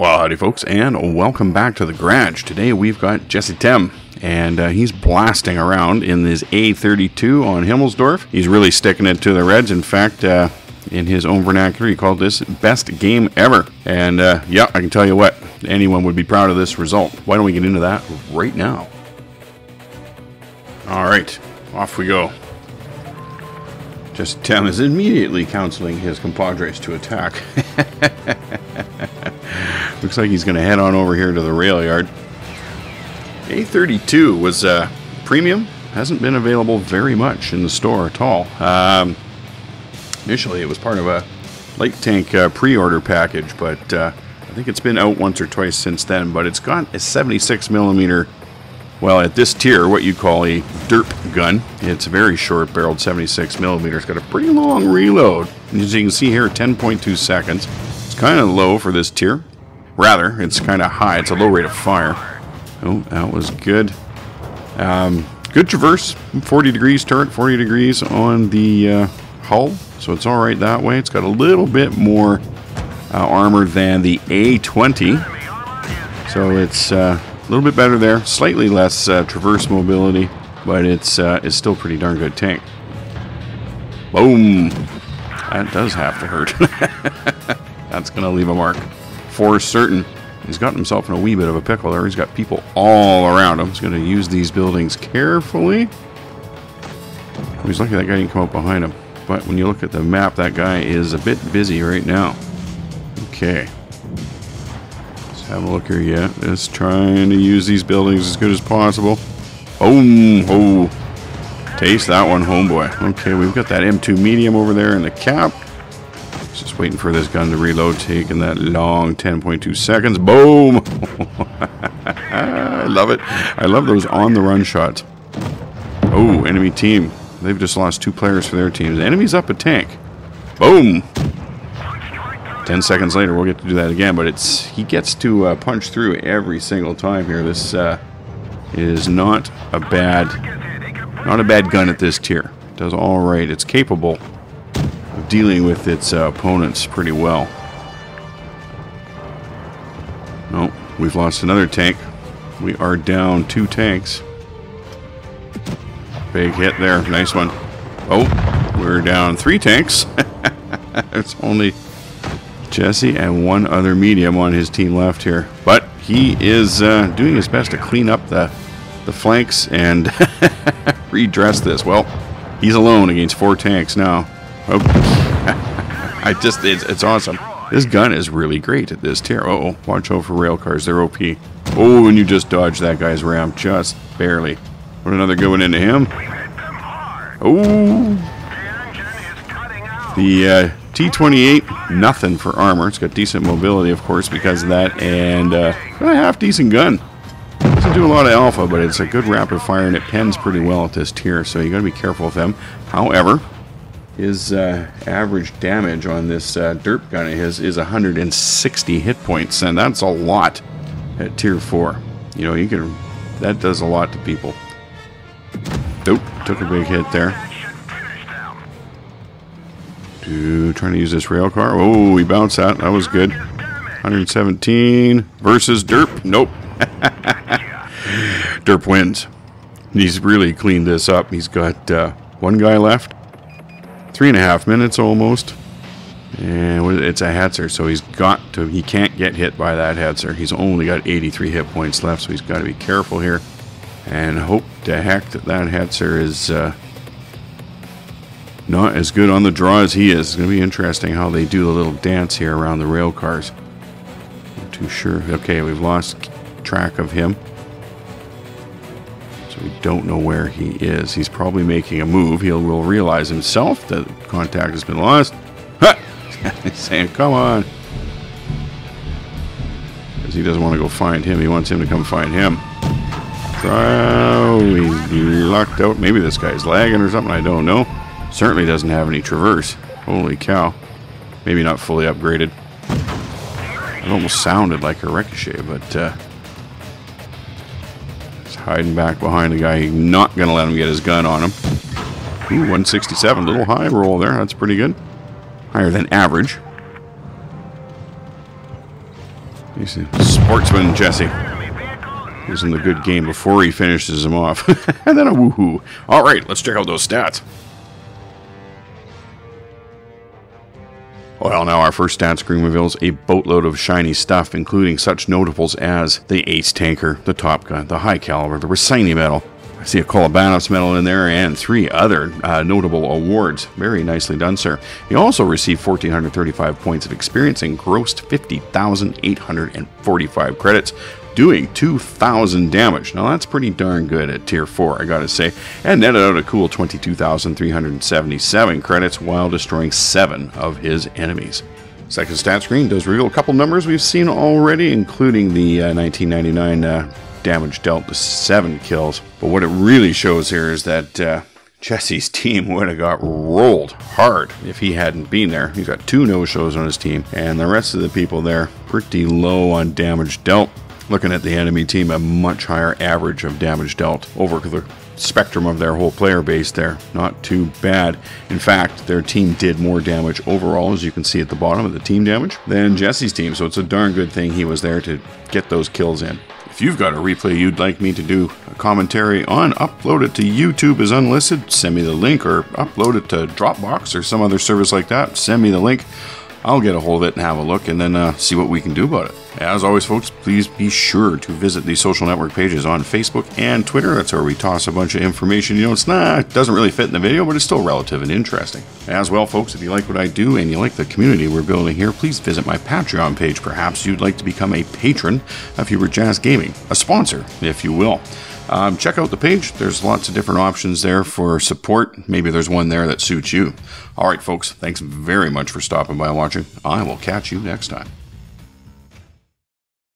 Well, howdy folks, and welcome back to the garage. Today we've got Jesse Temme, and he's blasting around in his A-32 on Himmelsdorf. He's really sticking it to the Reds. In fact, in his own vernacular, he called this best game ever. And yeah, I can tell you what, anyone would be proud of this result. Why don't we get into that right now? All right, off we go. Jesse Temme is immediately counseling his compadres to attack. Looks like he's going to head on over here to the rail yard. A-32 was premium. Hasn't been available very much in the store at all. Initially, it was part of a light tank pre-order package, but I think it's been out once or twice since then. But it's got a 76mm, well, at this tier, what you call a derp gun. It's a very short-barreled 76mm. It's got a pretty long reload. As you can see here, 10.2 seconds. It's kind of low for this tier. Rather, it's kind of high. It's a low rate of fire. Oh, that was good. Good traverse. 40 degrees turret, 40 degrees on the hull. So it's all right that way. It's got a little bit more armor than the A-20. So it's a little bit better there. Slightly less traverse mobility, but it's still a pretty darn good tank. Boom. That does have to hurt. That's going to leave a mark. For certain. He's gotten himself in a wee bit of a pickle there. He's got people all around him. He's going to use these buildings carefully. Oh, he's lucky that guy didn't come up behind him. But when you look at the map, that guy is a bit busy right now. Okay. Let's have a look here yet. Just trying to use these buildings as good as possible. Boom! Oh! Taste that one, homeboy. Okay, we've got that M2 medium over there in the cap. Just waiting for this gun to reload, taking that long 10.2 seconds. Boom! I love it. I love those on-the-run shots. Oh, enemy team. They've just lost 2 players for their team. The enemy's up a tank. Boom! 10 seconds later, we'll get to do that again, but he gets to punch through every single time here. This is not a bad gun at this tier. It does all right. It's capable of dealing with its opponents pretty well. No, we've lost another tank. We are down 2 tanks. Big hit there. Nice one. Oh, we're down 3 tanks. It's only Jesse and 1 other medium on his team left here. But he is doing his best to clean up the flanks and redress this. Well, he's alone against 4 tanks now. Oh, it's awesome. This gun is really great at this tier. Uh-oh, watch out for rail cars. They're OP. Oh, and you just dodged that guy's ram just barely. Put another good one into him. Oh, the T-28, nothing for armor. It's got decent mobility, of course, because of that, and a half decent gun. Doesn't do a lot of alpha, but it's a good rapid fire, and it pens pretty well at this tier, so you got to be careful with them. However, his average damage on this derp gun of his is 160 hit points, and that's a lot at tier 4. You know, that does a lot to people. Nope, took a big hit there. Trying to use this rail car. Oh, he bounced that. That was good. 117 versus derp. Nope. Derp wins. He's really cleaned this up. He's got 1 guy left. 3.5 minutes almost. And it's a Hetzer, so he can't get hit by that Hetzer. He's only got 83 hit points left, so he's got to be careful here. And hope to heck that Hetzer is not as good on the draw as he is. It's going to be interesting how they do the little dance here around the rail cars. Not too sure. Okay, we've lost track of him. So we don't know where he is. He's probably making a move. Will realize himself that contact has been lost. Ha! He's saying, come on. Because he doesn't want to go find him. He wants him to come find him. Oh, he's lucked out. Maybe this guy's lagging or something. I don't know. Certainly doesn't have any traverse. Holy cow. Maybe not fully upgraded. It almost sounded like a ricochet, but he's hiding back behind the guy. He's not going to let him get his gun on him. Ooh, 167. Little high roll there. That's pretty good. Higher than average. He's a sportsman, Jesse. Gives him the good game before he finishes him off. And then a woohoo. All right, let's check out those stats. Well, now our first stat screen reveals a boatload of shiny stuff, including such notables as the Ace Tanker, the Top Gun, the High Caliber, the Rossini Medal. I see a Kolobanov's Medal in there, and 3 other notable awards. Very nicely done, sir. He also received 1,435 points of experience and grossed 50,845 credits, doing 2,000 damage. Now that's pretty darn good at Tier 4, I gotta say. And netted out a cool 22,377 credits while destroying 7 of his enemies. Second stat screen does reveal a couple numbers we've seen already, including the 1999 damage dealt to 7 kills. But what it really shows here is that Jesse's team would have got rolled hard if he hadn't been there. He's got 2 no-shows on his team, and the rest of the people there pretty low on damage dealt. Looking at the enemy team, a much higher average of damage dealt over the spectrum of their whole player base there. Not too bad. In fact, their team did more damage overall, as you can see at the bottom of the team damage, than Jesse's team. So it's a darn good thing he was there to get those kills in. If you've got a replay you'd like me to do a commentary on, upload it to YouTube as unlisted, send me the link, or upload it to Dropbox or some other service like that, send me the link. I'll get a hold of it and have a look, and then see what we can do about it. As always, folks, please be sure to visit the social network pages on Facebook and Twitter. That's where we toss a bunch of information. You know, it doesn't really fit in the video, but it's still relative and interesting. As well, folks, if you like what I do and you like the community we're building here, please visit my Patreon page. Perhaps you'd like to become a patron of Hughbert Jass Gaming, a sponsor, if you will. Check out the page. There's lots of different options there for support. Maybe there's one there that suits you. All right, folks, thanks very much for stopping by and watching. I will catch you next time.